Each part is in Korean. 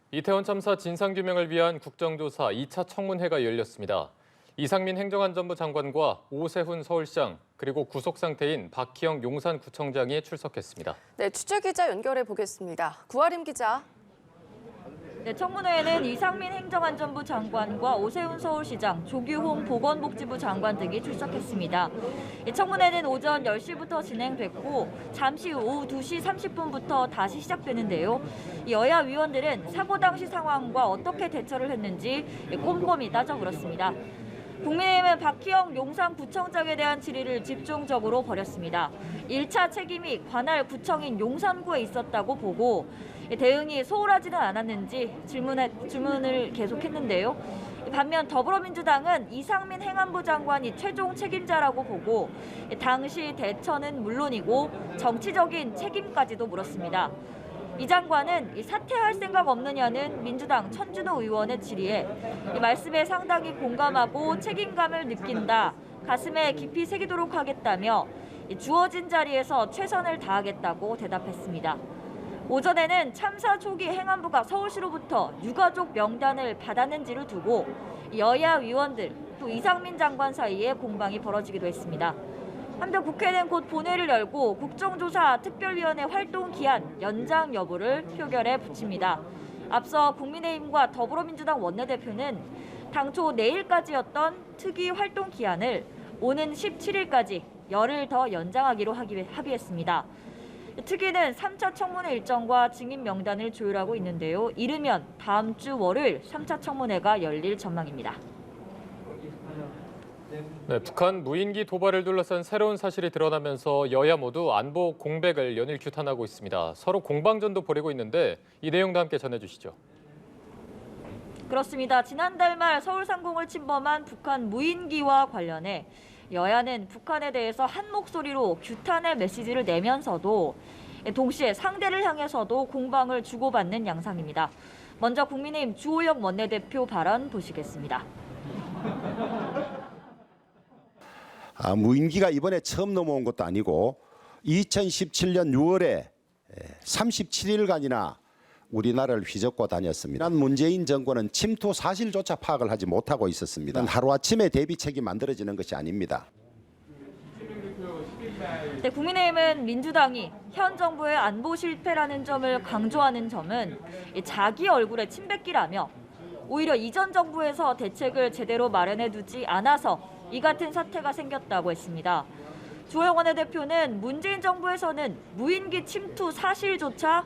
이태원 참사 진상규명을 위한 국정조사 2차 청문회가 열렸습니다. 이상민 행정안전부 장관과 오세훈 서울시장, 그리고 구속 상태인 박희영 용산구청장이 출석했습니다. 네, 취재기자 연결해 보겠습니다. 구하림 기자. 네, 청문회에는 이상민 행정안전부 장관과 오세훈 서울시장, 조규홍 보건복지부 장관 등이 출석했습니다. 청문회는 오전 10시부터 진행됐고 잠시 후 오후 2시 30분부터 다시 시작되는데요. 여야 위원들은 사고 당시 상황과 어떻게 대처를 했는지 꼼꼼히 따져 물었습니다. 국민의힘은 박희영 용산구청장에 대한 질의를 집중적으로 벌였습니다. 1차 책임이 관할 구청인 용산구에 있었다고 보고 대응이 소홀하지는 않았는지 질문을 계속했는데요. 반면 더불어민주당은 이상민 행안부 장관이 최종 책임자라고 보고 당시 대처는 물론이고 정치적인 책임까지도 물었습니다. 이 장관은 사퇴할 생각 없느냐는 민주당 천준호 의원의 질의에 이 말씀에 상당히 공감하고 책임감을 느낀다, 가슴에 깊이 새기도록 하겠다며 주어진 자리에서 최선을 다하겠다고 대답했습니다. 오전에는 참사 초기 행안부가 서울시로부터 유가족 명단을 받았는지를 두고 여야 위원들 또 이상민 장관 사이에 공방이 벌어지기도 했습니다. 한편 국회는 곧 본회의를 열고 국정조사 특별위원회 활동 기한 연장 여부를 표결에 붙입니다. 앞서 국민의힘과 더불어민주당 원내대표는 당초 내일까지였던 특위 활동 기한을 오는 17일까지 열흘 더 연장하기로 합의했습니다. 특위는 3차 청문회 일정과 증인 명단을 조율하고 있는데요. 이르면 다음 주 월요일 3차 청문회가 열릴 전망입니다. 네, 북한 무인기 도발을 둘러싼 새로운 사실이 드러나면서 여야 모두 안보 공백을 연일 규탄하고 있습니다. 서로 공방전도 벌이고 있는데 이 내용도 함께 전해주시죠. 그렇습니다. 지난달 말 서울 상공을 침범한 북한 무인기와 관련해 여야는 북한에 대해서 한 목소리로 규탄의 메시지를 내면서도 동시에 상대를 향해서도 공방을 주고받는 양상입니다. 먼저 국민의힘 주호영 원내대표 발언 보시겠습니다. 무인기가 이번에 처음 넘어온 것도 아니고 2017년 6월에 37일간이나 우리나라를 휘젓고 다녔습니다. 문재인 정권은 침투 사실조차 파악을 하지 못하고 있었습니다. 하루아침에 대비책이 만들어지는 것이 아닙니다. 네, 국민의힘은 민주당이 현 정부의 안보 실패라는 점을 강조하는 점은 자기 얼굴에 침뱉기라며 오히려 이전 정부에서 대책을 제대로 마련해두지 않아서 이 같은 사태가 생겼다고 했습니다. 주호영 원내대표는 문재인 정부에서는 무인기 침투 사실조차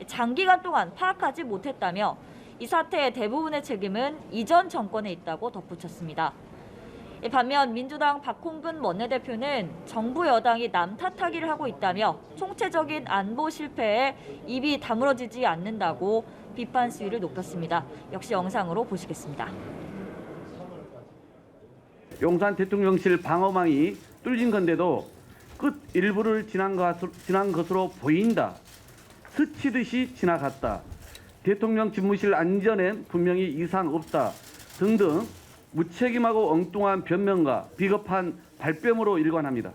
장기간 동안 파악하지 못했다며 이 사태의 대부분의 책임은 이전 정권에 있다고 덧붙였습니다. 반면 민주당 박홍근 원내대표는 정부 여당이 남 탓하기를 하고 있다며 총체적인 안보 실패에 입이 다물어지지 않는다고 비판 수위를 높였습니다. 역시 영상으로 보시겠습니다. 용산 대통령실 방어망이 뚫린 건데도 끝 일부를 지난 것으로 보인다. 스치듯이 지나갔다. 대통령 집무실 안전엔 분명히 이상 없다. 등등 무책임하고 엉뚱한 변명과 비겁한 발뺌으로 일관합니다.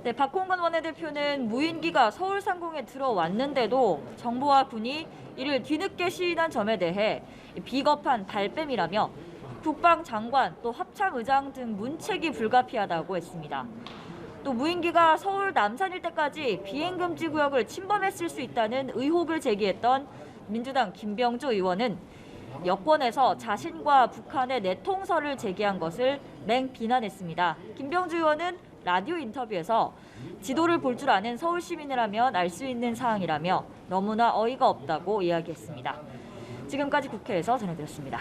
네, 박홍근 원내대표는 무인기가 서울 상공에 들어왔는데도 정부와 군이 이를 뒤늦게 시인한 점에 대해 비겁한 발뺌이라며 국방장관 또 합참의장 등 문책이 불가피하다고 했습니다. 또 무인기가 서울 남산 일대까지 비행금지 구역을 침범했을 수 있다는 의혹을 제기했던 민주당 김병조 의원은 여권에서 자신과 북한의 내통설을 제기한 것을 맹비난했습니다. 김병조 의원은 라디오 인터뷰에서 지도를 볼 줄 아는 서울 시민이라면 알 수 있는 사항이라며 너무나 어이가 없다고 이야기했습니다. 지금까지 국회에서 전해드렸습니다.